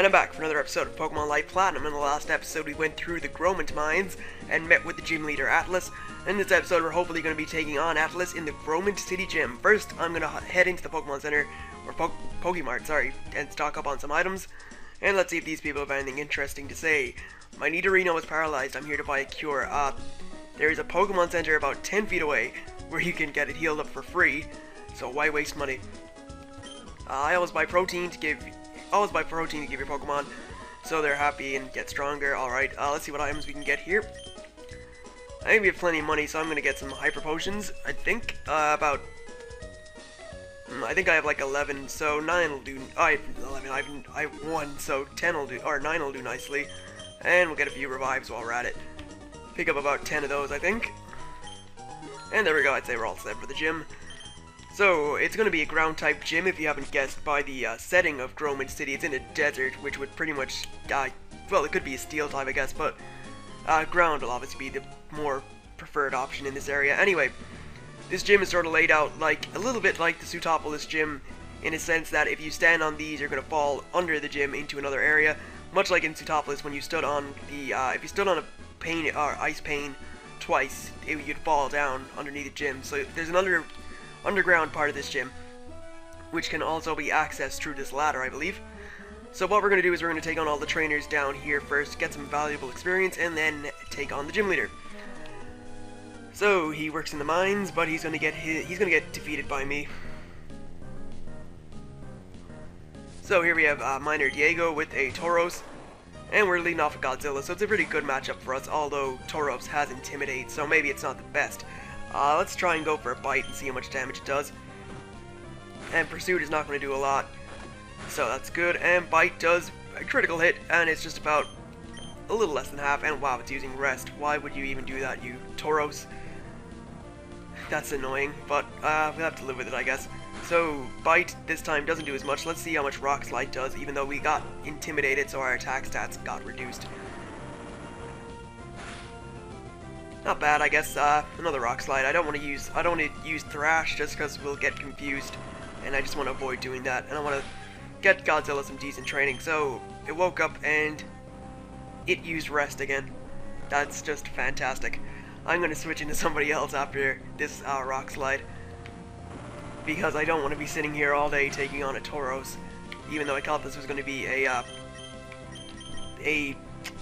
And I'm back for another episode of Pokemon Life Platinum. In the last episode we went through the Groment mines and met with the gym leader Atlas. In this episode we're hopefully going to be taking on Atlas in the Groment City Gym. First I'm going to head into the Pokemon Center, or Pokemart, sorry, and stock up on some items. And let's see if these people have anything interesting to say. My Nidorino is paralyzed. I'm here to buy a cure. There is a Pokemon Center about 10 feet away where you can get it healed up for free. So why waste money? I always buy protein to give your Pokemon so they're happy and get stronger. Alright, let's see what items we can get here. I think we have plenty of money, so I'm gonna get some hyper potions. I think I think I have like 11, so 9 will do. I have 11. I have 1, so 10 will do, or 9 will do nicely. And we'll get a few revives while we're at it. Pick up about 10 of those, I think. And there we go. I'd say we're all set for the gym. So, it's going to be a ground-type gym, if you haven't guessed by the setting of Groment City. It's in a desert, which would pretty much, well, it could be a steel-type, I guess, but ground will obviously be the more preferred option in this area. Anyway, this gym is sort of laid out like, a little bit like the Sootopolis gym, in a sense that if you stand on these, you're going to fall under the gym into another area, much like in Sootopolis when you stood on the, if you stood on a pane, or ice pane twice, you'd fall down underneath the gym. So there's an underground part of this gym, which can also be accessed through this ladder, I believe. So what we're going to do is we're going to take on all the trainers down here first, get some valuable experience, and then take on the gym leader. So he works in the mines, but he's going to get defeated by me. So here we have Miner Diego with a Tauros, and we're leading off with Godzilla, so it's a pretty good matchup for us, although Tauros has Intimidate, so maybe it's not the best. Let's try and go for a Bite and see how much damage it does. And Pursuit is not going to do a lot, so that's good. And Bite does a critical hit, and it's just about a little less than half. And wow, it's using Rest. Why would you even do that, you Tauros? That's annoying, but we'll have to live with it, I guess. So Bite this time doesn't do as much. Let's see how much Rock Slide does, even though we got intimidated, so our attack stats got reduced. Not bad, I guess. Another Rock Slide. I don't want to use Thrash just because we'll get confused, and I just want to avoid doing that. And I want to get Godzilla some decent training. So it woke up and it used Rest again. That's just fantastic. I'm going to switch into somebody else after this Rock Slide, because I don't want to be sitting here all day taking on a Tauros, even though I thought this was going to be a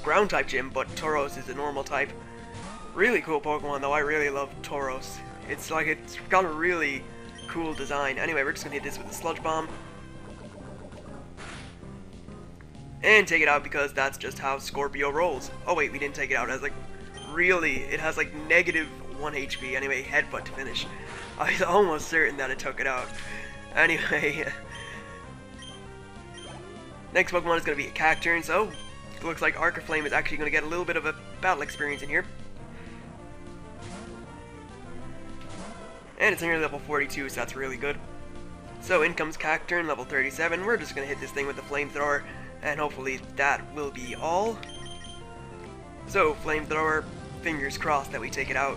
ground type gym, but Tauros is a normal type. Really cool Pokemon though. I really love Tauros. It's got a really cool design. Anyway, we're just gonna hit this with a Sludge Bomb and take it out, because that's just how Scorpio rolls. Oh wait, we didn't take it out. It has like negative 1 HP. Anyway, Headbutt to finish. I was almost certain that it took it out. Anyway, next Pokemon is gonna be a Cacturne, so it looks like Arc Flame is actually gonna get a little bit of a battle experience in here. And it's nearly level 42, so that's really good. So in comes Cacturne, level 37. We're just going to hit this thing with the Flamethrower, and hopefully that will be all. So, Flamethrower, fingers crossed that we take it out.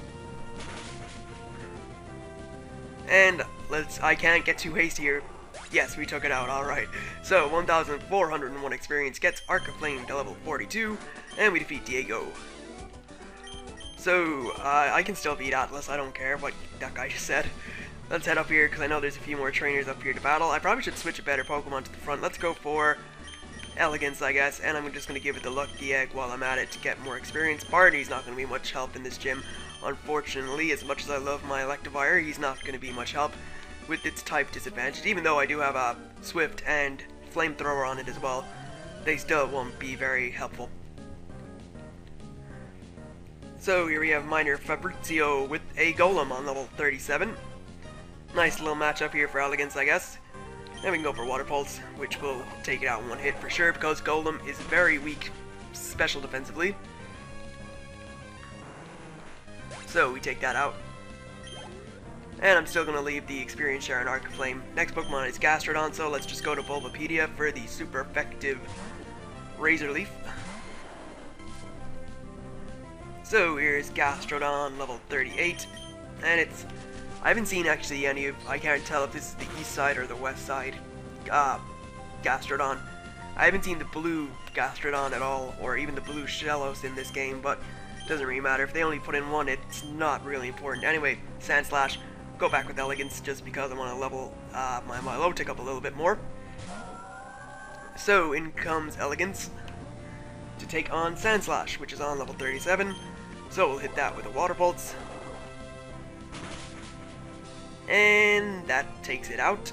And I can't get too hasty here. Yes, we took it out, alright. So, 1,401 experience gets Arc Flame to level 42, and we defeat Diego. So, I can still beat Atlas, I don't care what that guy just said. Let's head up here, because I know there's a few more trainers up here to battle. I probably should switch a better Pokemon to the front. Let's go for Elegance, I guess, and I'm just going to give it the Lucky Egg while I'm at it to get more experience. Barney's not going to be much help in this gym, unfortunately. As much as I love my Electivire, he's not going to be much help with its type disadvantage, even though I do have a Swift and Flamethrower on it as well. They still won't be very helpful. So here we have Miner Fabrizio with a Golem on level 37. Nice little matchup here for Elegance, I guess. Then we can go for Water Pulse, which will take it out in one hit for sure, because Golem is very weak special defensively. So we take that out. And I'm still going to leave the experience share on Arc Flame. Next Pokemon is Gastrodon, so let's just go to Bulbapedia for the super effective Razor Leaf. So here's Gastrodon, level 38, and I haven't seen actually any of, I can't tell if this is the east side or the west side, Gastrodon. I haven't seen the blue Gastrodon at all, or even the blue Shellos in this game, but it doesn't really matter. If they only put in one, it's not really important. Anyway, Sandslash, go back with Elegance just because I want to level my low tick up a little bit more. So in comes Elegance to take on Sandslash, which is on level 37. So we'll hit that with a Water Pulse. And that takes it out.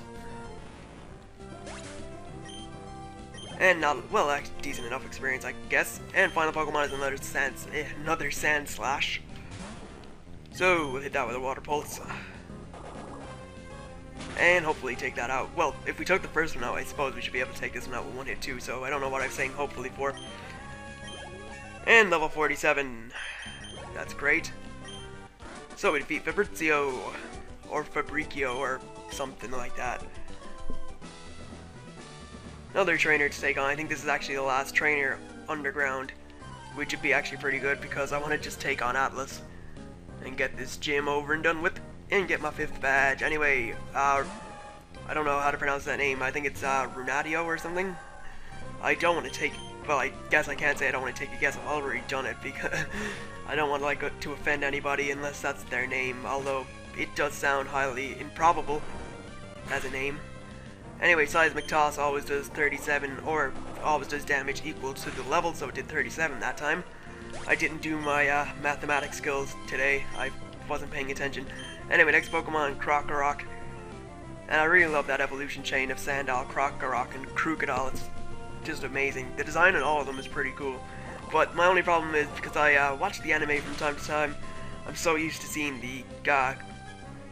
And not, well, actually decent enough experience, I guess. And final Pokemon is another Sandslash. So we'll hit that with a Water Pulse. And hopefully take that out. Well, if we took the first one out, I suppose we should be able to take this one out with one hit too, so I don't know what I'm saying hopefully for. And level 47. That's great. So we defeat Fabrizio, or Fabrizio, or something like that. Another trainer to take on. I think this is actually the last trainer underground, which would be actually pretty good because I want to just take on Atlas and get this gym over and done with and get my 5th badge. Anyway, I don't know how to pronounce that name. I think it's Runeaudio or something. I don't want to take, well, I guess I can't say I don't want to take a guess. I've already done it because I don't want to offend anybody unless that's their name, although it does sound highly improbable as a name. Anyway, Seismic Toss always does 37, or always does damage equal to the level, so it did 37 that time. I didn't do my mathematics skills today. I wasn't paying attention. Anyway, next Pokemon, Krokorok. And I really love that evolution chain of Sandal, Krokorok, and Krookodile. It's just amazing. The design on all of them is pretty cool. But my only problem is, because I watch the anime from time to time, I'm so used to seeing the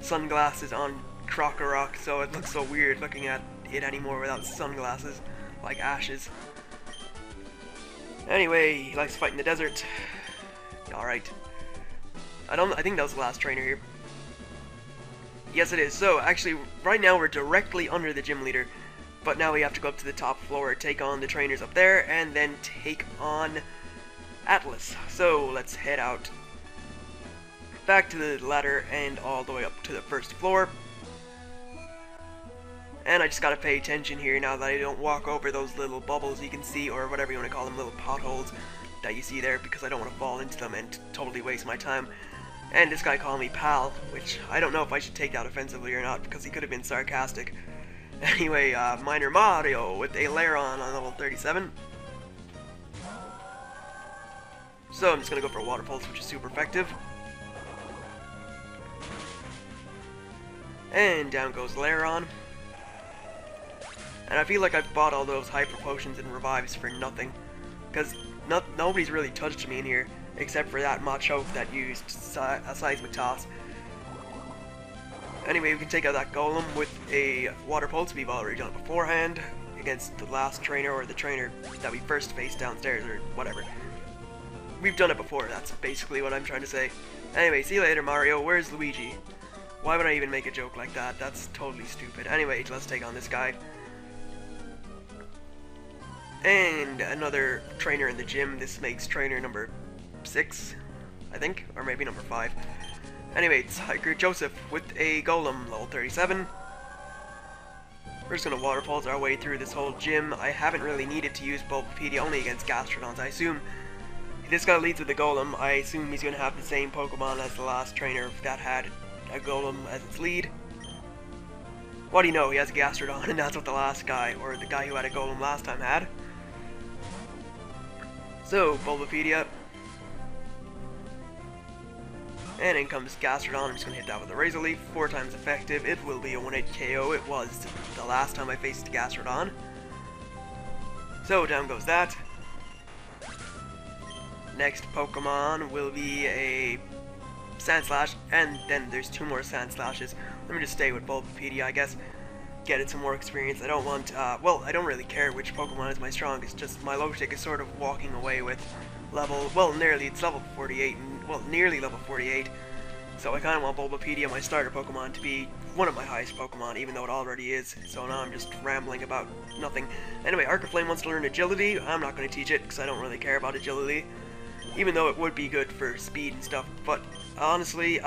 sunglasses on Krokorok, so it looks so weird looking at it anymore without sunglasses, like Ash's. Anyway, he likes to fight in the desert. Alright. I think that was the last trainer here. Yes, it is. So, actually, right now we're directly under the gym leader, but now we have to go up to the top floor, take on the trainers up there, and then take on Atlas. So, let's head out back to the ladder and all the way up to the first floor. And I just gotta pay attention here now that I don't walk over those little bubbles you can see, or whatever you want to call them, little potholes that you see there, because I don't want to fall into them and totally waste my time. And this guy called me pal, which I don't know if I should take that offensively or not, because he could have been sarcastic. Anyway, Minor Mario with a Lairon on level 37. So I'm just gonna go for a Water Pulse, which is super effective. And down goes Lairon. And I feel like I've bought all those Hyper Potions and Revives for nothing, because nobody's really touched me in here, except for that Machoke that used a Seismic Toss. Anyway, we can take out that Golem with a Water Pulse. We've already done it beforehand, against the last trainer, or the trainer that we first faced downstairs, or whatever. We've done it before, that's basically what I'm trying to say. Anyway, see you later, Mario. Where's Luigi? Why would I even make a joke like that? That's totally stupid. Anyway, let's take on this guy. And another trainer in the gym. This makes trainer number 6, I think, or maybe number 5. Anyway, it's Hiker Joseph with a Golem, level 37. We're just gonna Water Pulse our way through this whole gym. I haven't really needed to use Bulbapedia, only against Gastrodons. I assume this guy leads with a Golem. I assume he's gonna have the same Pokemon as the last trainer that had a Golem as its lead. What do you know? He has a Gastrodon, and that's what the last guy, or the guy who had a Golem last time, had. So, Bulbapedia. And in comes Gastrodon. I'm just going to hit that with a Razor Leaf. 4 times effective. It will be a 1-hit KO. It was the last time I faced Gastrodon. So, down goes that. Next Pokemon will be a Sandslash. And then there's 2 more Sandslashes. Let me just stay with Bulbapedia, I guess. Get it some more experience. I don't want, well, I don't really care which Pokemon is my strongest, just my low tick is sort of walking away with level, well, it's level 48, and, well, nearly level 48, so I kind of want Bulbapedia, my starter Pokemon, to be one of my highest Pokemon, even though it already is, so now I'm just rambling about nothing. Anyway, Arcaflame wants to learn Agility. I'm not going to teach it, because I don't really care about Agility, even though it would be good for speed and stuff, but honestly,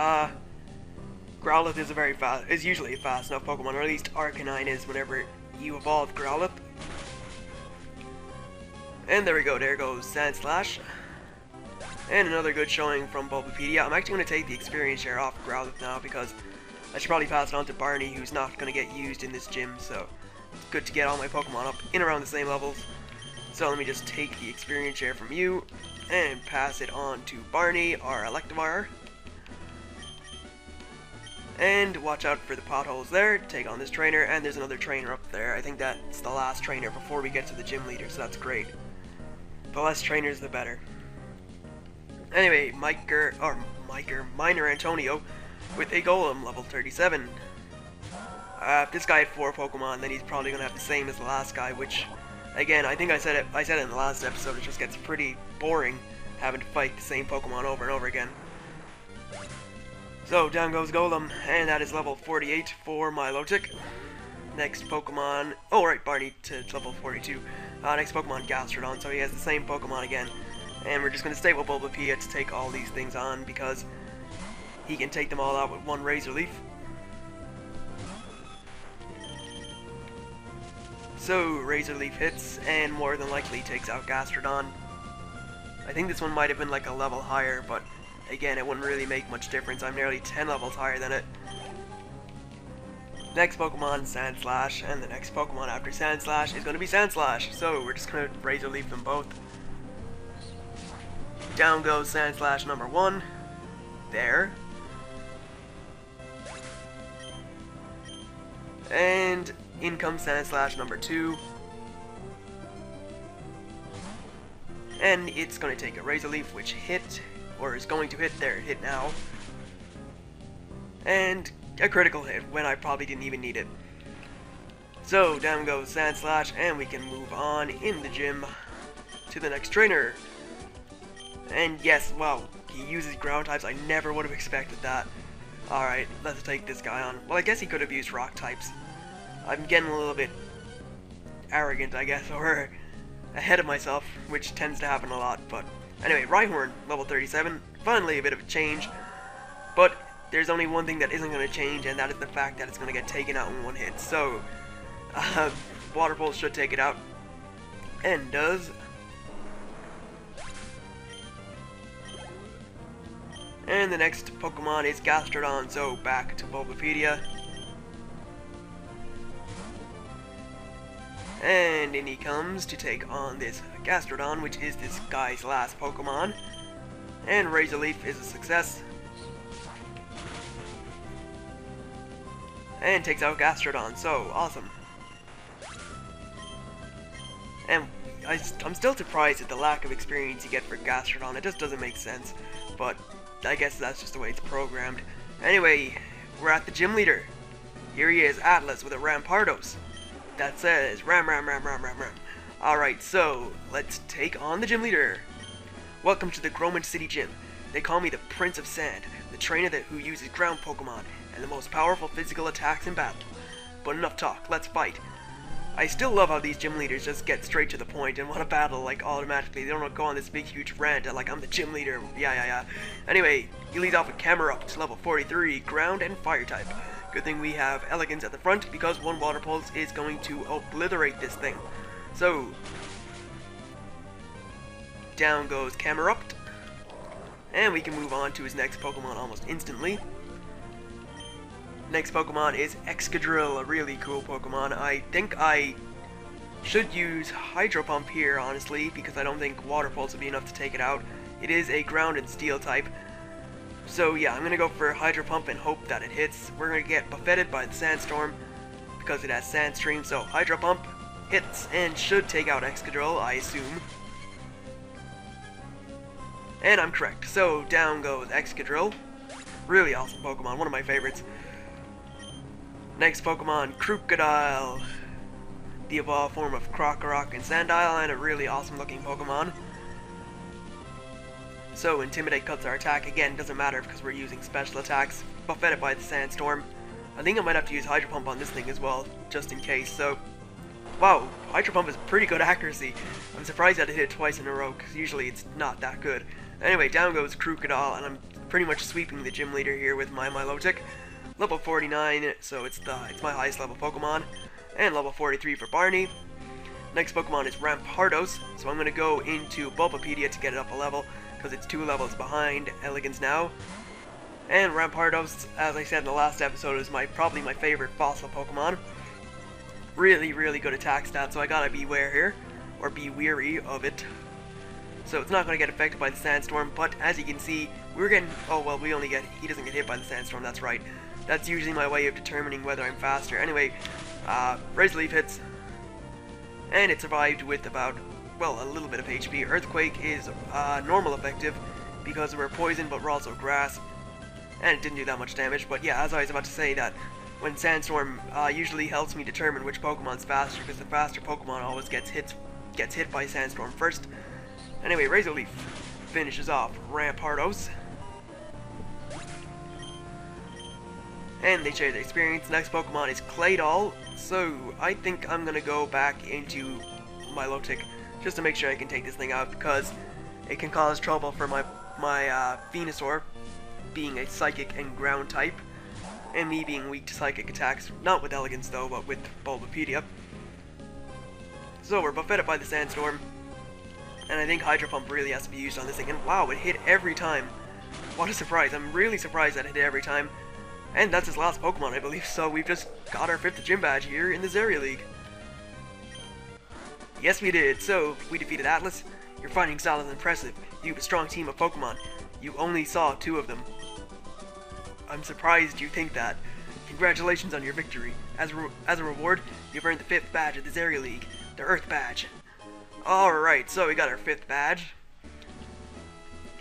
Growlithe is usually a fast enough Pokemon, or at least Arcanine is whenever you evolve Growlithe. And there we go, there goes Sand Slash. And another good showing from Bulbapedia. I'm actually going to take the experience share off Growlithe now because I should probably pass it on to Barney, who's not going to get used in this gym, so it's good to get all my Pokemon up in around the same levels. So let me just take the experience share from you and pass it on to Barney, our Electivire. And watch out for the potholes there, take on this trainer, and there's another trainer up there. I think that's the last trainer before we get to the gym leader, so that's great. The less trainers, the better. Anyway, Minor Antonio with a Golem, level 37. If this guy had 4 Pokemon, then he's probably going to have the same as the last guy, which, again, I think I said it in the last episode, it just gets pretty boring having to fight the same Pokemon over and over again. So, down goes Golem, and that is level 48 for Milotic. Next Pokemon, oh right, Barney to level 42. Next Pokemon, Gastrodon, so he has the same Pokemon again. And we're just going to stay with Bulbapedia to take all these things on, because he can take them all out with one Razor Leaf. So, Razor Leaf hits, and more than likely takes out Gastrodon. I think this one might have been like a level higher, but again, it wouldn't really make much difference. I'm nearly 10 levels higher than it. Next Pokemon, Sand Slash, and the next Pokemon after Sand Slash is going to be Sand Slash. So, we're just going to Razor Leaf them both. Down goes Sand Slash number 1. There. And in comes Sand Slash number 2. And it's going to take a Razor Leaf, which hit, or is going to hit. There, it hit now. And a critical hit when I probably didn't even need it. So down goes Sand Slash, and we can move on in the gym to the next trainer. And yes, wow, he uses ground types. I never would have expected that. Alright, let's take this guy on. Well, I guess he could have used rock types. I'm getting a little bit arrogant, I guess, or ahead of myself, which tends to happen a lot. But anyway, Rhyhorn, level 37. Finally a bit of a change. But there's only one thing that isn't going to change, and that is the fact that it's going to get taken out in one hit. So, Water Pulse should take it out. And does. And the next Pokemon is Gastrodon, so back to Bulbapedia. And in he comes to take on this Gastrodon, which is this guy's last Pokemon. And Razor Leaf is a success. And takes out Gastrodon, so awesome. And I'm still surprised at the lack of experience you get for Gastrodon. It just doesn't make sense, but I guess that's just the way it's programmed. Anyway, we're at the gym leader. Here he is, Atlas, with a Rampardos that says Ram. Alright, so let's take on the gym leader. Welcome to the Groment City Gym. They call me the Prince of Sand, the trainer who uses ground Pokemon and the most powerful physical attacks in battle. But enough talk, let's fight. I still love how these gym leaders just get straight to the point and want to battle like automatically. They don't go on this big huge rant and like I'm the gym leader, yeah. Anyway, he leads off with Camerupt to level 43, ground and fire type. Good thing we have Elegance at the front because one Water Pulse is going to obliterate this thing. So, down goes Camerupt. And we can move on to his next Pokemon almost instantly. Next Pokemon is Excadrill, a really cool Pokemon. I think I should use Hydro Pump here, honestly, because I don't think Water Pulse would be enough to take it out. It is a ground and steel type. So yeah, I'm going to go for Hydro Pump and hope that it hits. We're going to get buffeted by the Sandstorm because it has Sandstream, so Hydro Pump hits and should take out Excadrill, I assume. And I'm correct, so down goes Excadrill. Really awesome Pokemon, one of my favorites. Next Pokemon, Crocodile. The evolved form of Krokorok and Sandile, and a really awesome looking Pokemon. So Intimidate cuts our attack. Again, doesn't matter because we're using special attacks. Buffeted by the Sandstorm. I think I might have to use Hydro Pump on this thing as well, just in case. So, wow, Hydro Pump is pretty good accuracy. I'm surprised that it hit twice in a row, because usually it's not that good. Anyway, down goes Crocodile, and I'm pretty much sweeping the gym leader here with my Milotic. Level 49, so it's my highest level Pokemon. And level 43 for Barney. Next Pokemon is Rampardos, so I'm going to go into Bulbapedia to get it up a level, because it's 2 levels behind Elegance now. And Rampardos, as I said in the last episode, is probably my favorite fossil Pokemon. Really, really good attack stats, so I gotta beware here, or be weary of it. So it's not going to get affected by the Sandstorm, but as you can see, we're getting, oh well, he doesn't get hit by the Sandstorm, that's right. That's usually my way of determining whether I'm faster. Anyway, Razor Leaf hits, and it survived with about, well, a little bit of HP. Earthquake is normal effective because we're poison, but we're also grass, and it didn't do that much damage. But yeah, as I was about to say, that when Sandstorm usually helps me determine which Pokemon's faster, because the faster Pokemon always gets hit by Sandstorm first. Anyway, Razor Leaf finishes off Rampardos, and they share their experience. Next Pokemon is Claydol, so I think I'm gonna go back into Milotic just to make sure I can take this thing out, because it can cause trouble for my Venusaur being a Psychic and Ground type, and me being weak to Psychic attacks, not with Elegance though, but with Bulbapedia. So we're buffeted by the Sandstorm, and I think Hydro Pump really has to be used on this thing, and wow, it hit every time. What a surprise. I'm really surprised that it hit every time. And that's his last Pokemon, I believe, so we've just got our 5th gym badge here in the Area League. Yes, we did. So, we defeated Atlas. Your fighting style is impressive. You have a strong team of Pokemon. You only saw 2 of them. I'm surprised you think that. Congratulations on your victory. As a reward, you've earned the 5th badge of this Area League, the Earth Badge. Alright, so we got our 5th badge.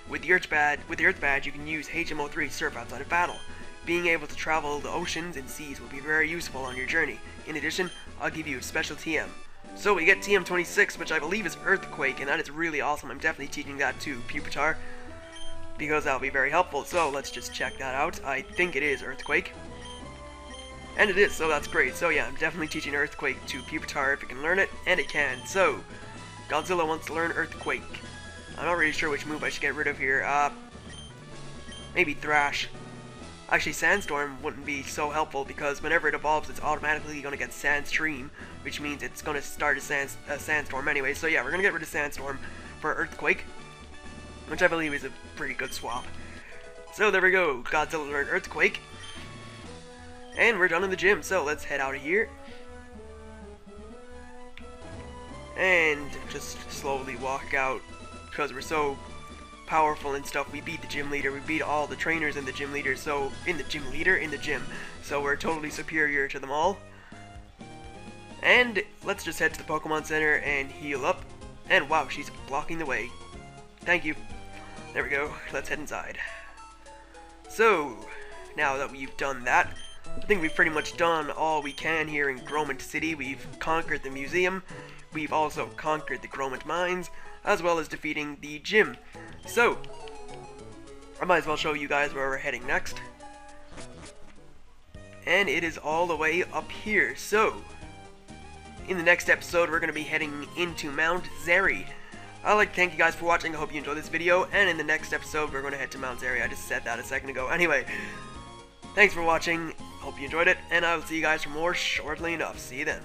With the Earth badge, you can use HMO3 Surf outside of battle. Being able to travel the oceans and seas will be very useful on your journey. In addition, I'll give you a special TM. So we get TM26, which I believe is Earthquake, and that is really awesome. I'm definitely teaching that to Pupitar, because that'll be very helpful. So let's just check that out. I think it is Earthquake. And it is, so that's great. So yeah, I'm definitely teaching Earthquake to Pupitar if it can learn it, and it can. So, Godzilla wants to learn Earthquake. I'm not really sure which move I should get rid of here. Maybe Thrash. Actually, Sandstorm wouldn't be so helpful, because whenever it evolves, it's automatically going to get Sandstream, which means it's going to start a Sandstorm anyway. So yeah, we're going to get rid of Sandstorm for Earthquake, which I believe is a pretty good swap. So there we go, Godzilla learned Earthquake, and we're done in the gym, so let's head out of here. And just slowly walk out, because we're so powerful and stuff. We beat the gym leader, we beat all the trainers in the gym leader, so in the gym, so we're totally superior to them all. And let's just head to the Pokemon Center and heal up. And wow, she's blocking the way. Thank you. There we go. Let's head inside. So now that we've done that, I think we've pretty much done all we can here in Groment City. We've conquered the museum, we've also conquered the Groment Mines, as well as defeating the gym. So, I might as well show you guys where we're heading next. And it is all the way up here. So, in the next episode, we're going to be heading into Mount Zeri. I'd like to thank you guys for watching. I hope you enjoyed this video. And in the next episode, we're going to head to Mount Zeri. I just said that a second ago. Anyway, thanks for watching. Hope you enjoyed it. And I will see you guys for more shortly enough. See you then.